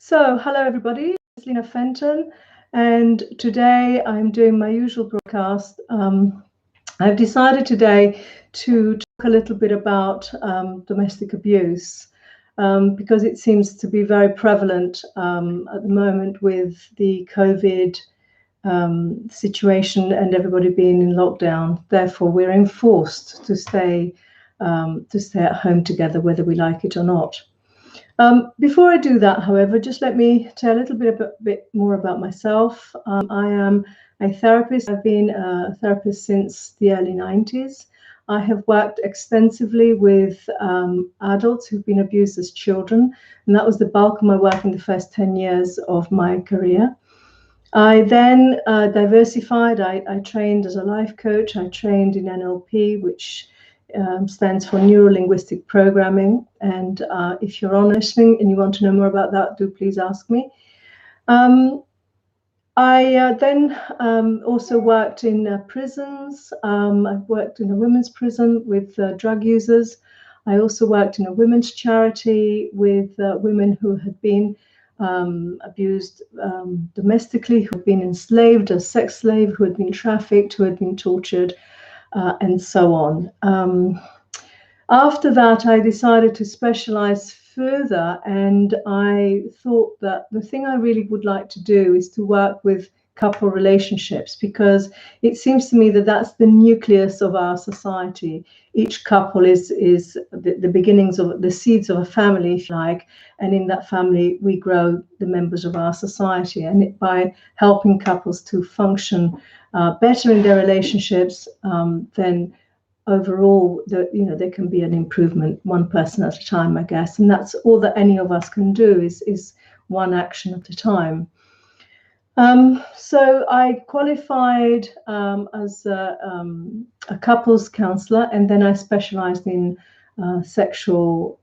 Hello everybody, it's Lena Fenton, and today I'm doing my usual broadcast. I've decided today to talk a little bit about domestic abuse because it seems to be very prevalent at the moment with the COVID situation and everybody being in lockdown. Therefore, we're enforced to stay at home together, whether we like it or not. Before I do that, however, just let me tell a little bit more about myself. I am a therapist. I've been a therapist since the early 90s. I have worked extensively with adults who've been abused as children, and that was the bulk of my work in the first 10 years of my career. I then diversified. I trained as a life coach. I trained in NLP, which stands for Neuro-Linguistic Programming. And if you're on listening and you want to know more about that, do please ask me. I then also worked in prisons. I've worked in a women's prison with drug users. I also worked in a women's charity with women who had been abused domestically, who had been enslaved as sex slaves, who had been trafficked, who had been tortured, and so on. After that, I decided to specialize further, and I thought that the thing I really would like to do is to work with couple relationships, because it seems to me that that's the nucleus of our society. Each couple is the beginnings of the seeds of a family, if you like, and in that family we grow the members of our society. And by helping couples to function better in their relationships, then overall there can be an improvement, one person at a time, I guess. And that's all that any of us can do, is one action at a time. So I qualified as a couples counselor, and then I specialized in sexual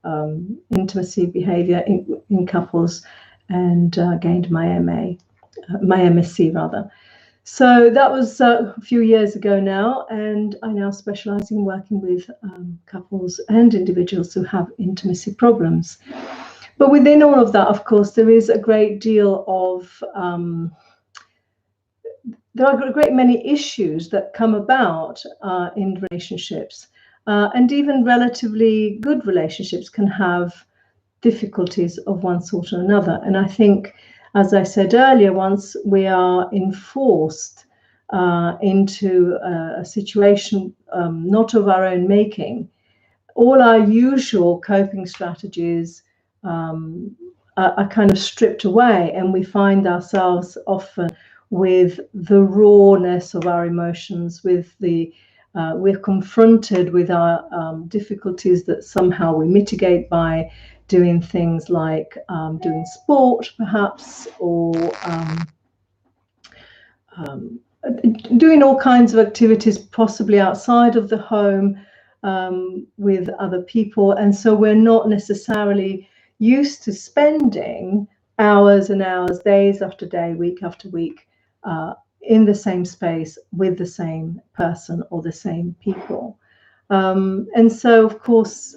intimacy behavior in couples, and gained my MSc rather. So that was a few years ago now, and I now specialize in working with couples and individuals who have intimacy problems. But within all of that, of course, there is a great deal of there are a great many issues that come about in relationships, and even relatively good relationships can have difficulties of one sort or another. And I think, as I said earlier, once we are enforced into a situation not of our own making, all our usual coping strategies are kind of stripped away, and we find ourselves often with the rawness of our emotions, with we're confronted with our difficulties that somehow we mitigate by doing things like doing sport, perhaps, or doing all kinds of activities, possibly outside of the home, with other people. And so we're not necessarily used to spending hours and hours, days after day, week after week, in the same space with the same person or the same people. And so, of course,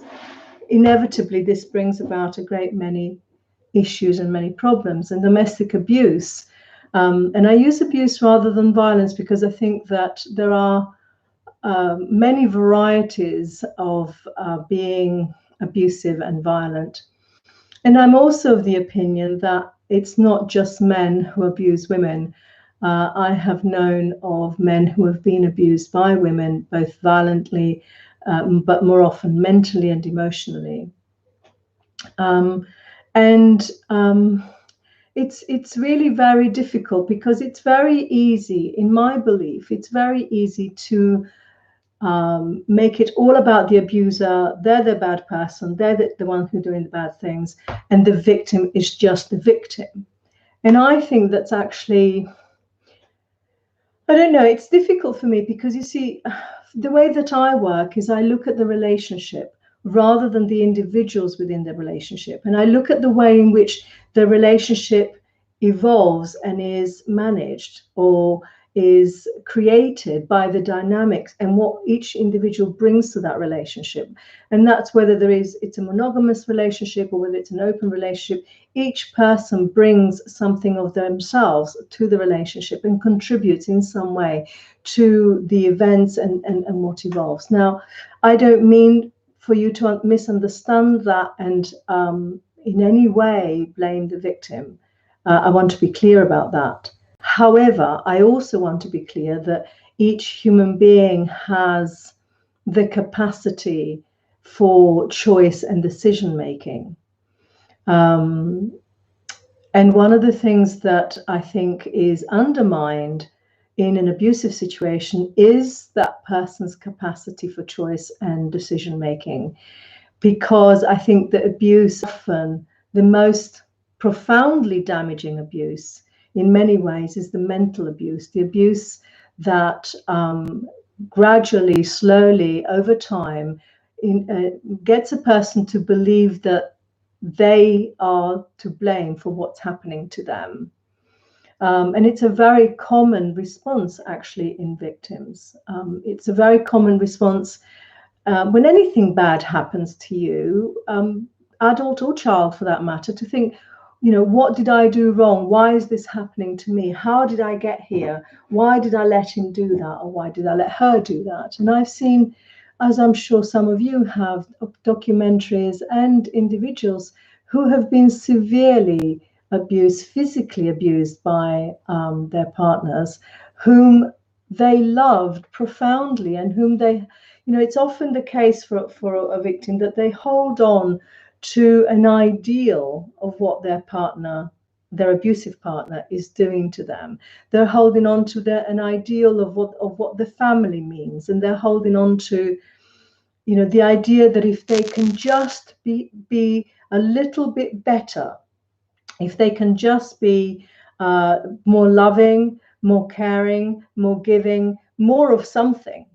inevitably, this brings about a great many issues and many problems. And domestic abuse, and I use abuse rather than violence, because I think that there are many varieties of being abusive and violent. And I'm also of the opinion that it's not just men who abuse women. I have known of men who have been abused by women, both violently, but more often mentally and emotionally. It's really very difficult, because it's very easy, in my belief, it's very easy to make it all about the abuser. They're the bad person, they're the one who's doing the bad things, and the victim is just the victim. And I think that's actually, I don't know, it's difficult for me, because you see, the way that I work is I look at the relationship rather than the individuals within the relationship. And I look at the way in which the relationship evolves and is managed, or is created by the dynamics and what each individual brings to that relationship. And that's whether it's a monogamous relationship or whether it's an open relationship. Each person brings something of themselves to the relationship and contributes in some way to the events and what evolves. Now, I don't mean for you to misunderstand that and in any way blame the victim. I want to be clear about that. However, I also want to be clear that each human being has the capacity for choice and decision making. And one of the things that I think is undermined in an abusive situation is that person's capacity for choice and decision making, because I think that abuse, often the most profoundly damaging abuse in many ways, is the mental abuse, the abuse that gradually, slowly, over time, gets a person to believe that they are to blame for what's happening to them. And it's a very common response, actually, in victims. It's a very common response when anything bad happens to you, adult or child for that matter, to think, what did I do wrong? Why is this happening to me? How did I get here? Why did I let him do that? Or why did I let her do that? And I've seen, as I'm sure some of you have, documentaries and individuals who have been severely abused, physically abused by their partners, whom they loved profoundly and whom they, it's often the case for a victim that they hold on to an ideal of what their abusive partner, is doing to them. They're holding on to an ideal of what the family means, and they're holding on to, the idea that if they can just be a little bit better, if they can just be more loving, more caring, more giving, more of something,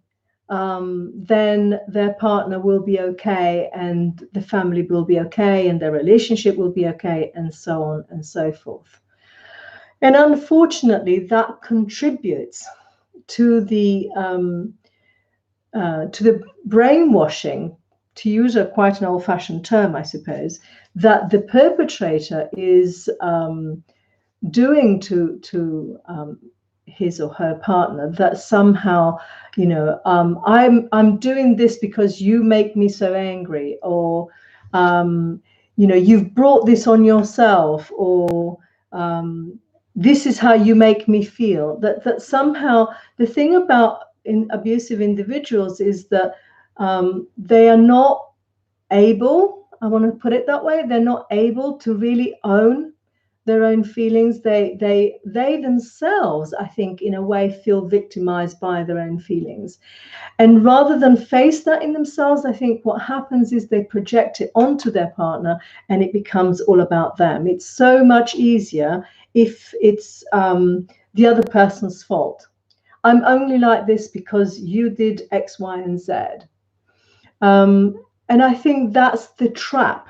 then their partner will be okay, and the family will be okay, and their relationship will be okay, and so on and so forth. And unfortunately, that contributes to the brainwashing, to use quite an old-fashioned term, I suppose, that the perpetrator is doing to his or her partner, that somehow, I'm doing this because you make me so angry, or you've brought this on yourself, or this is how you make me feel. That somehow, the thing about abusive individuals is that they are not able, I want to put it that way, they're not able to really own their own feelings. They themselves, I think, in a way, feel victimized by their own feelings. And rather than face that in themselves, I think what happens is they project it onto their partner, and it becomes all about them. It's so much easier if it's the other person's fault. I'm only like this because you did X, Y, and Z. And I think that's the trap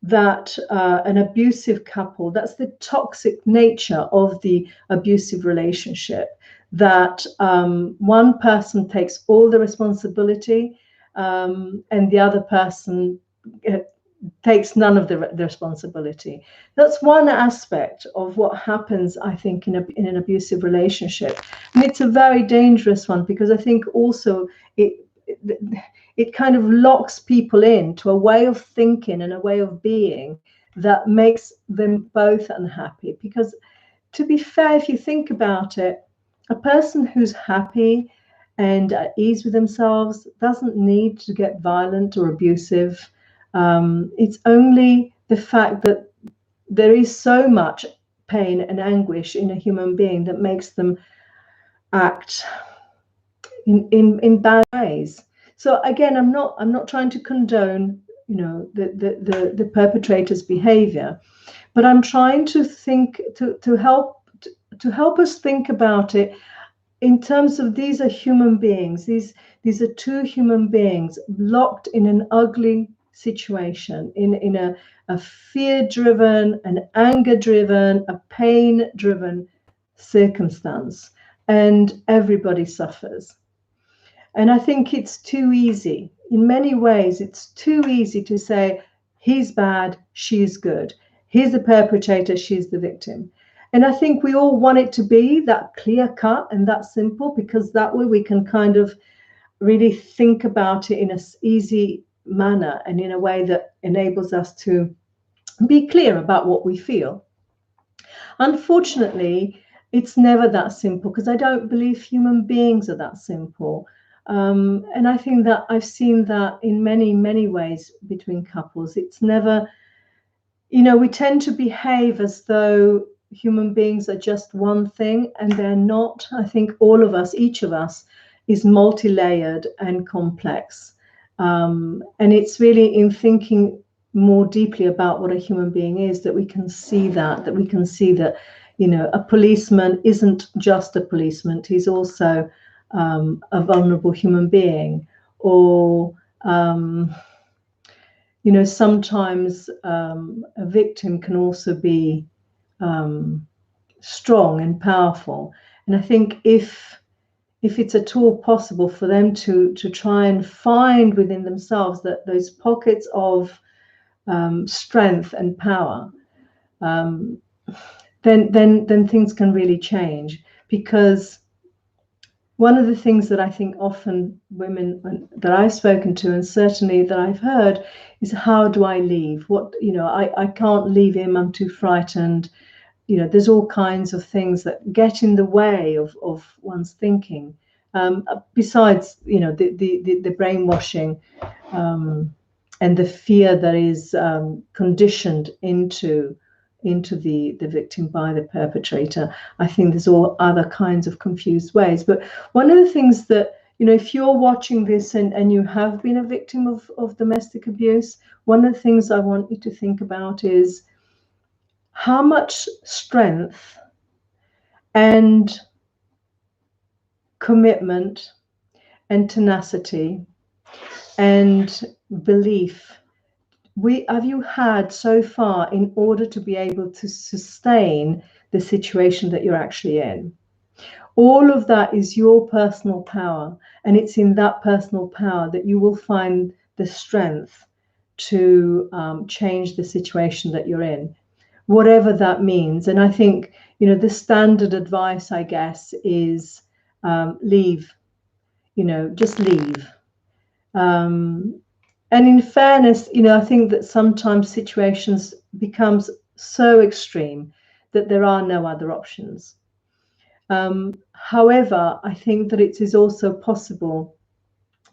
that an abusive couple, that's the toxic nature of the abusive relationship, that one person takes all the responsibility and the other person takes none of the responsibility. That's one aspect of what happens, I think, in an abusive relationship. And it's a very dangerous one, because I think also it kind of locks people into a way of thinking and a way of being that makes them both unhappy. Because, to be fair, if you think about it, a person who's happy and at ease with themselves doesn't need to get violent or abusive. It's only the fact that there is so much pain and anguish in a human being that makes them act in bad ways. So again, I'm not trying to condone, the perpetrator's behavior, but I'm trying to think to help us think about it in terms of, these are human beings. These are two human beings locked in an ugly situation, in a fear-driven, an anger-driven, a pain-driven circumstance. and everybody suffers. And I think it's too easy. In many ways, it's too easy to say, he's bad, she's good. He's the perpetrator, she's the victim. And I think we all want it to be that clear cut and that simple, because that way we can kind of really think about it in an easy manner and in a way that enables us to be clear about what we feel. Unfortunately, it's never that simple, because I don't believe human beings are that simple. And I think that I've seen that in many, many ways between couples. It's never, we tend to behave as though human beings are just one thing, and they're not. I think all of us, each of us, is multi-layered and complex. And it's really in thinking more deeply about what a human being is that we can see that we can see that, a policeman isn't just a policeman. He's also a vulnerable human being. Or sometimes a victim can also be strong and powerful. And I think if it's at all possible for them to try and find within themselves that those pockets of strength and power, then things can really change. Because one of the things that I think often women that I've spoken to, and certainly that I've heard, is, how do I leave? I can't leave him, I'm too frightened. There's all kinds of things that get in the way of one's thinking. Besides, the brainwashing and the fear that is conditioned into the victim by the perpetrator. I think there's all other kinds of confused ways. But one of the things that, if you're watching this and you have been a victim of domestic abuse, one of the things I want you to think about is how much strength and commitment and tenacity and belief have you had so far in order to be able to sustain the situation that you're actually in. All of that is your personal power, and it's in that personal power that you will find the strength to change the situation that you're in, whatever that means. And I think, the standard advice, I guess, is leave, just leave. And in fairness, I think that sometimes situations becomes so extreme that there are no other options. However, I think that it is also possible,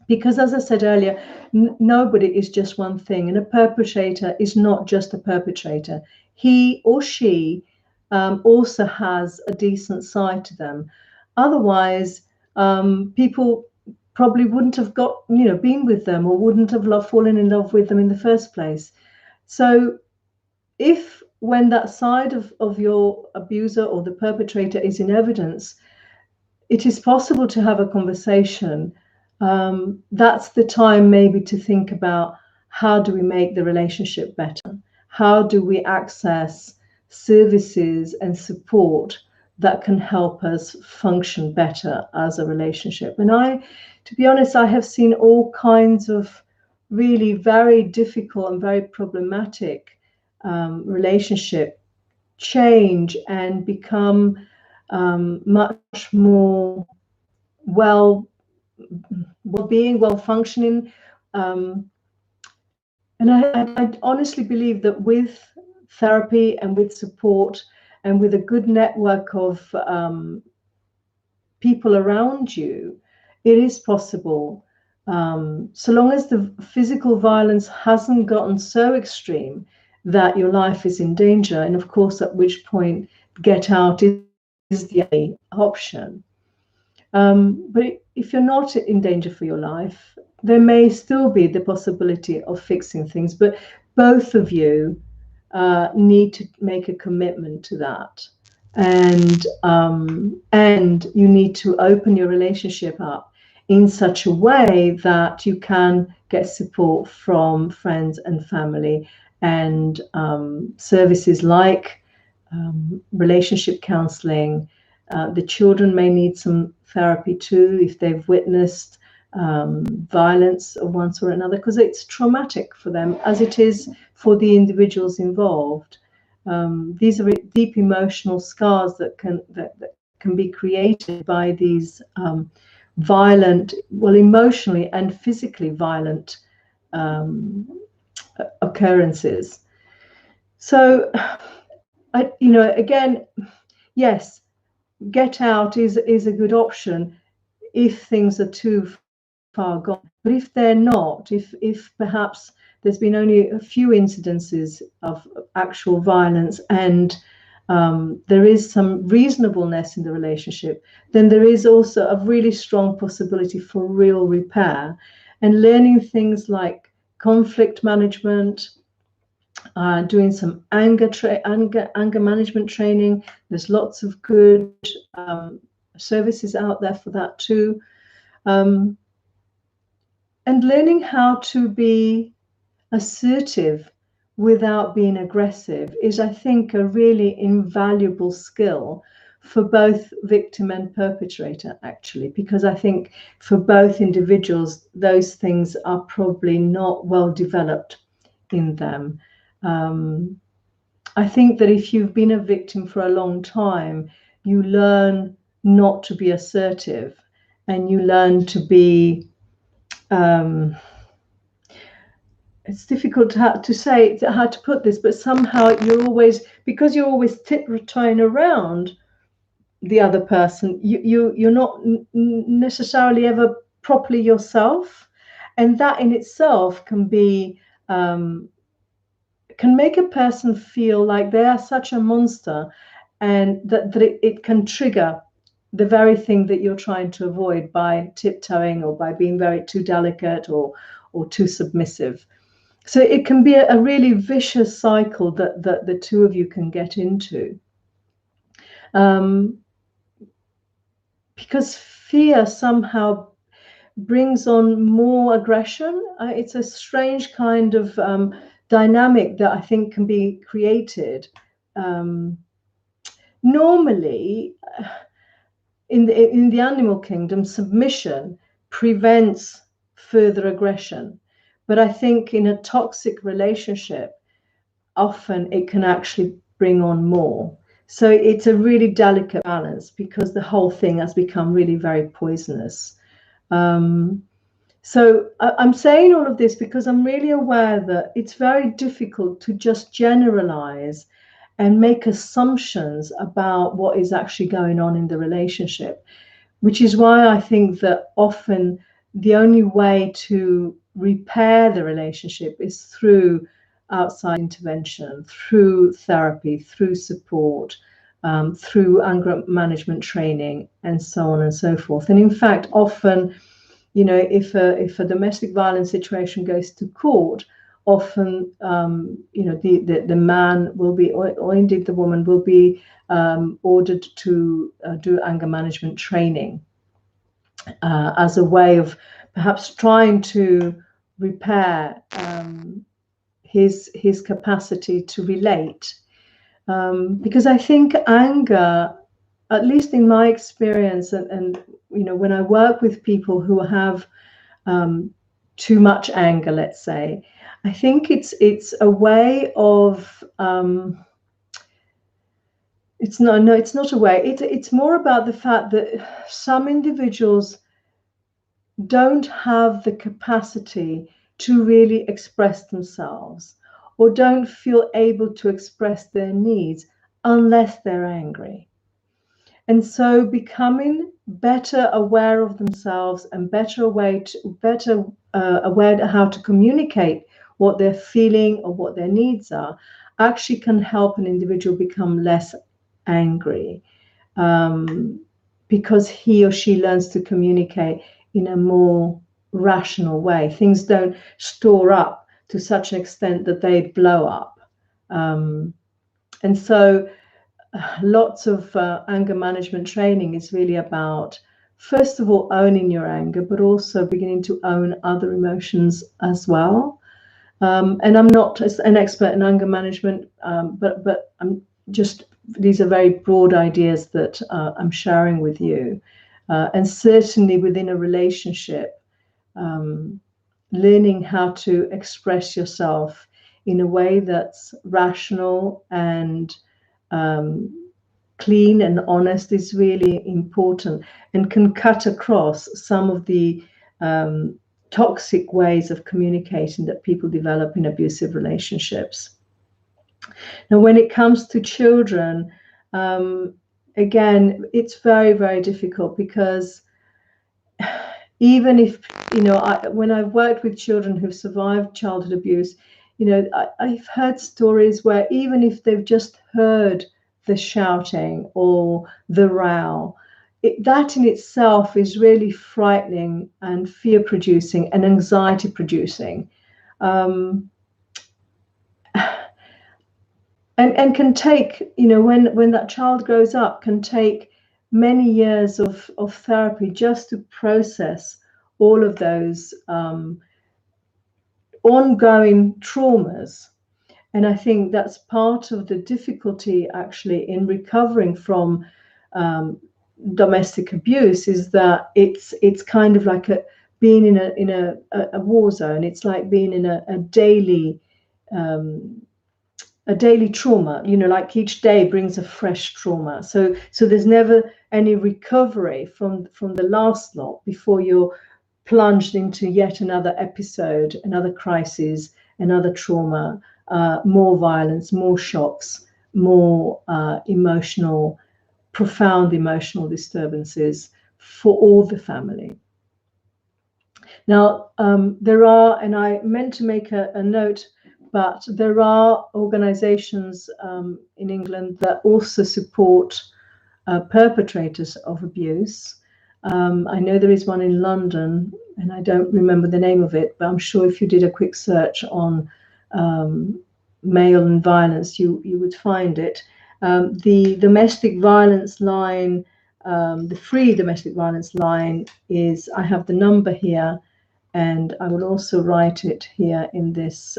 because, as I said earlier, nobody is just one thing, and a perpetrator is not just a perpetrator. He or she also has a decent side to them. Otherwise, people probably wouldn't have been with them, or wouldn't have fallen in love with them in the first place. So if, when that side of your abuser or the perpetrator is in evidence, it is possible to have a conversation, that's the time maybe to think about, how do we make the relationship better? How do we access services and support that can help us function better as a relationship? And to be honest, I have seen all kinds of really very difficult and very problematic relationship change and become much more well-being, well-functioning. And I honestly believe that with therapy and with support and with a good network of people around you, it is possible, so long as the physical violence hasn't gotten so extreme that your life is in danger. And of course, at which point get out is the only option. But if you're not in danger for your life, there may still be the possibility of fixing things. But both of you need to make a commitment to that. And you need to open your relationship up in such a way that you can get support from friends and family, and services like relationship counseling The children may need some therapy too if they've witnessed violence of one sort or another, because it's traumatic for them as it is for the individuals involved. These are deep emotional scars that can be created by these violent, well, emotionally and physically violent occurrences. So, again, yes, get out is a good option if things are too far gone. But if they're not, if perhaps there's been only a few incidences of actual violence and there is some reasonableness in the relationship, then there is also a really strong possibility for real repair. And learning things like conflict management, doing some anger management training. There's lots of good services out there for that too. And learning how to be assertive without being aggressive is, I think, a really invaluable skill for both victim and perpetrator, actually, because I think for both individuals, those things are probably not well developed in them. I think that if you've been a victim for a long time, you learn not to be assertive, and you learn to be it's difficult to say how to put this, but somehow because you're always tiptoeing around the other person, you're not necessarily ever properly yourself, and that in itself can be can make a person feel like they are such a monster, and that it can trigger the very thing that you're trying to avoid by tiptoeing or by being too delicate or too submissive. So it can be a really vicious cycle that the two of you can get into. Because fear somehow brings on more aggression. It's a strange kind of dynamic that I think can be created. Normally, in the animal kingdom, submission prevents further aggression. But I think in a toxic relationship, often it can actually bring on more. So it's a really delicate balance, because the whole thing has become really very poisonous. So I'm saying all of this because I'm really aware that it's very difficult to just generalize and make assumptions about what is actually going on in the relationship, which is why I think that often the only way to repair the relationship is through outside intervention, through therapy, through support, through anger management training, and so on and so forth. And in fact, often, if a domestic violence situation goes to court, often, the man will be, or indeed the woman will be ordered to do anger management training as a way of perhaps trying to repair his capacity to relate. Because I think anger, at least in my experience, and when I work with people who have too much anger, let's say, I think it's a way of it's not a way. It's more about the fact that some individuals don't have the capacity to really express themselves, or don't feel able to express their needs unless they're angry. And so becoming better aware of themselves and better aware how to communicate what they're feeling or what their needs are actually can help an individual become less angry, because he or she learns to communicate in a more rational way. Things don't store up to such an extent that they blow up. And so lots of anger management training is really about, first of all, owning your anger, but also beginning to own other emotions as well. And I'm not an expert in anger management, but I'm just these are very broad ideas that I'm sharing with you. And certainly within a relationship, learning how to express yourself in a way that's rational and clean and honest is really important, and can cut across some of the toxic ways of communicating that people develop in abusive relationships. Now, when it comes to children, again, it's very, very difficult, because even if, when I've worked with children who've survived childhood abuse, I've heard stories where even if they've just heard the shouting or the row, that in itself is really frightening and fear-producing and anxiety-producing. And can take, when that child grows up, can take many years of therapy just to process all of those ongoing traumas. And I think that's part of the difficulty actually in recovering from domestic abuse, is that it's kind of like being in a war zone. It's like being in a daily trauma, like each day brings a fresh trauma. So there's never any recovery from the last lot before you're plunged into yet another episode, another crisis, another trauma, more violence, more shocks, more profound emotional disturbances for all the family. Now, there are, and I meant to make a note, but there are organizations in England that also support perpetrators of abuse. I know there is one in London, and I don't remember the name of it, but I'm sure if you did a quick search on male and violence, you would find it. The domestic violence line, the free domestic violence line is, I have the number here, and I will also write it here in this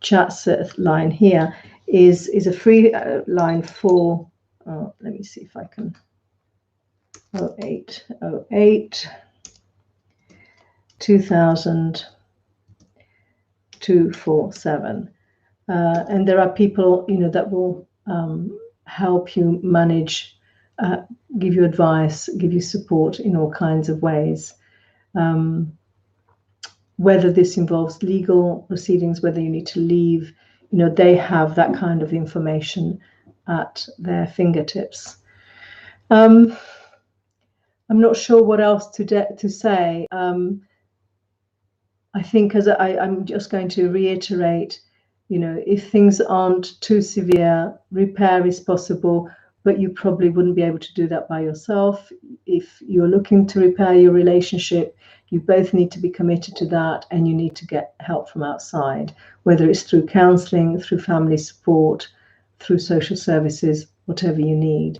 chat line here, is a free line for, let me see if I can, 0808 2000 247. And there are people, that will help you manage, give you advice, give you support in all kinds of ways. Whether this involves legal proceedings, whether you need to leave, they have that kind of information at their fingertips. I'm not sure what else to say. I think I'm just going to reiterate, if things aren't too severe, repair is possible, but you probably wouldn't be able to do that by yourself. If you're looking to repair your relationship, you both need to be committed to that, and you need to get help from outside, whether it's through counselling, through family support, through social services, whatever you need.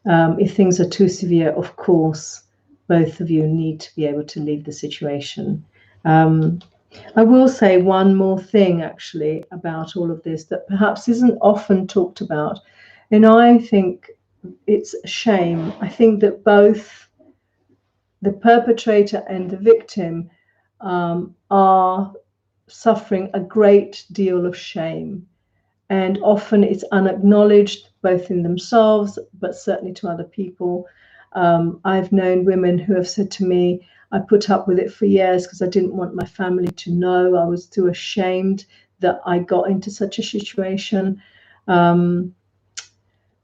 If things are too severe, of course, both of you need to be able to leave the situation. I will say one more thing actually about all of this that perhaps isn't often talked about, and I think it's a shame. I think that both the perpetrator and the victim are suffering a great deal of shame, and often it's unacknowledged, both in themselves but certainly to other people. I've known women who have said to me, I put up with it for years because I didn't want my family to know. I was too ashamed that I got into such a situation. And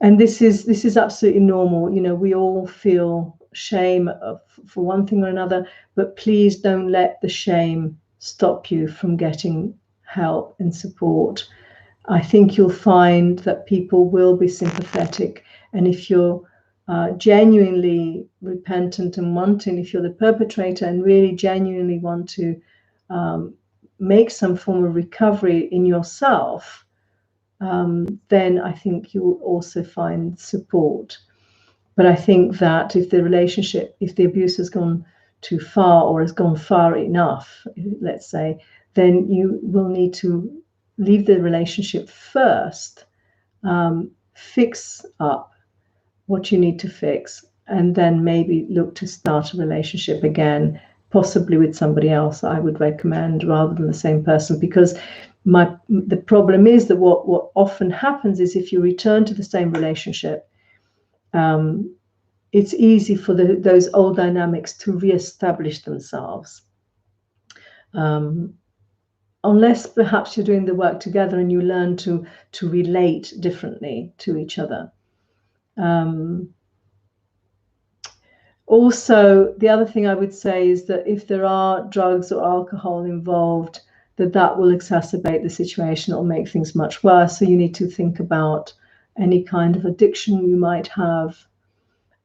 this is absolutely normal. We all feel shame for one thing or another, but please don't let the shame stop you from getting help and support. I think you'll find that people will be sympathetic, and if you're genuinely repentant and wanting, if you're the perpetrator and really genuinely want to make some form of recovery in yourself, then I think you will also find support. But I think that if the abuse has gone too far, or has gone far enough, let's say, then you will need to leave the relationship first, fix up what you need to fix, and then maybe look to start a relationship again, possibly with somebody else. I would recommend, rather than the same person, because the problem is that what often happens is, if you return to the same relationship, it's easy for those old dynamics to reestablish themselves. Unless perhaps you're doing the work together and you learn to relate differently to each other. Also, the other thing I would say is that if there are drugs or alcohol involved, that will exacerbate the situation or make things much worse. So you need to think about any kind of addiction you might have,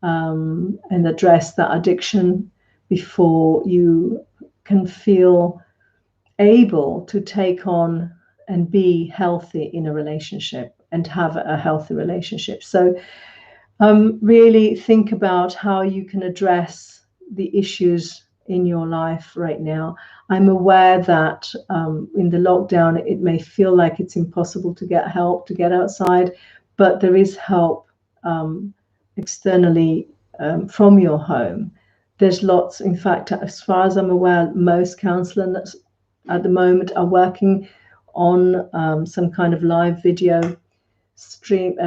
and address that addiction before you can feel able to take on and be healthy in a relationship and have a healthy relationship. So really think about how you can address the issues in your life right now. I'm aware that in the lockdown, it may feel like it's impossible to get help, to get outside, but there is help externally from your home. There's lots. In fact, as far as I'm aware, most counselors at the moment are working on some kind of live video stream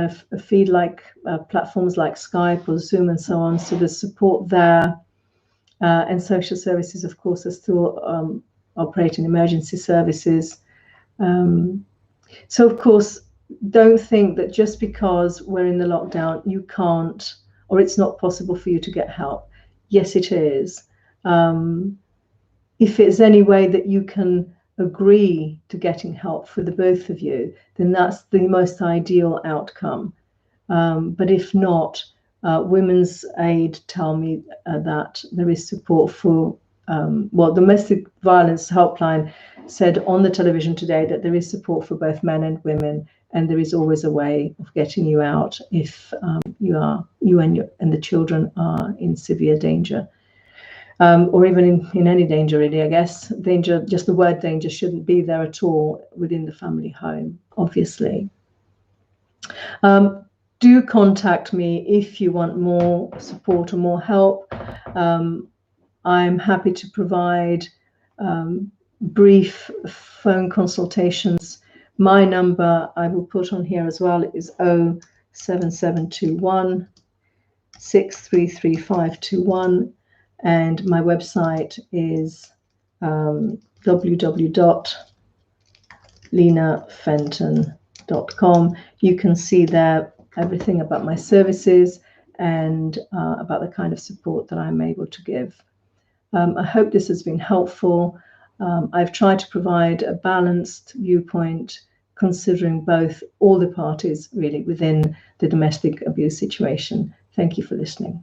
feed, like platforms like Skype or Zoom and so on. So there's support there, and social services, of course, are still operating emergency services. So of course, don't think that just because we're in the lockdown you can't, or it's not possible for you to get help. Yes, it is. If it's any way that you can agree to getting help for the both of you, then that's the most ideal outcome. But if not, Women's Aid tell me that there is support for, Domestic Violence Helpline said on the television today that there is support for both men and women, and there is always a way of getting you out if you and the children are in severe danger. Or even in any danger, really, I guess. Danger, just the word danger shouldn't be there at all within the family home, obviously. Do contact me if you want more support or more help. I'm happy to provide brief phone consultations. My number I will put on here as well is 07721 633521. And my website is www.linafenton.com. You can see there everything about my services and about the kind of support that I'm able to give. I hope this has been helpful. I've tried to provide a balanced viewpoint, considering all the parties really within the domestic abuse situation. Thank you for listening.